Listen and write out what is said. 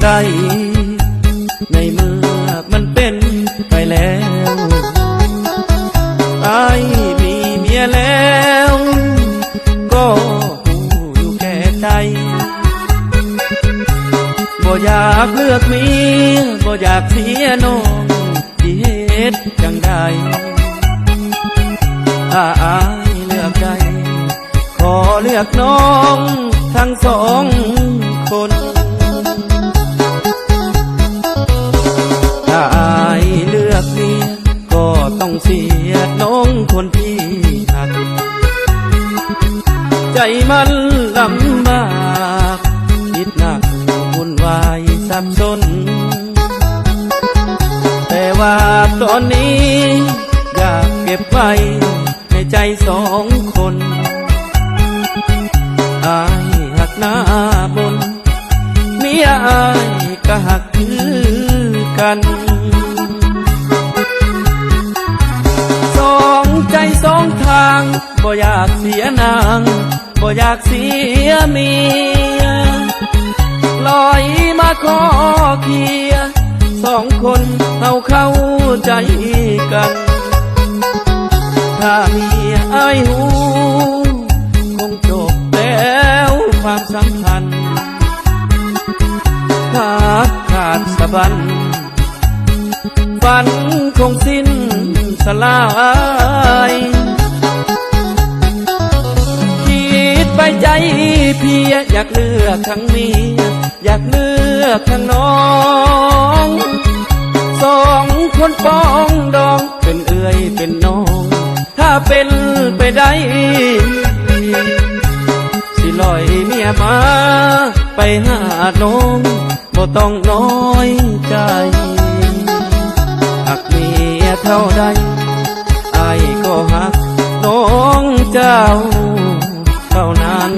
ได้ในเมื่อมันเป็นไปแล้วอายมีเมียแล้วก็หูอยู่แก่ใจบ่อยากเลือกเมียบ่อยากเสียน้องที่เหตุจังใดถ้าอายเลือกได้ขอเลือกน้องทั้งสองคนถ้าอายเลือกเมียก็ต้องเสียน้องคนที่หักใจมันลำบากคิดหนักวุ่นวายสับสนแต่ว่าตอนนี้อยากเก็บไว้ในใจสองคนอายหักหน้าบนเมียอายก็หักคือกันสองใจสองทางบ่อยากเสียนางบ่อยากเสียเมียลอยมาขอเคียร์สองคนเราเข้าใจกันถ้าเมียอายหูคงจบแล้วความสัมพันธ์ขาดสะบันฝันคงสิ้นสลายคิดไปใจเพียอยากเลือกทั้งเมียอยากเลือกทั้งน้องสองคนป้องดองเป็นเอื้อยเป็นน้องถ้าเป็นไปได้สิลอยเมียมาไปหาน้องบ่ต้องน้อยใจหากเมียเท่าใดอายก็หักน้องเจ้าเท่านั้น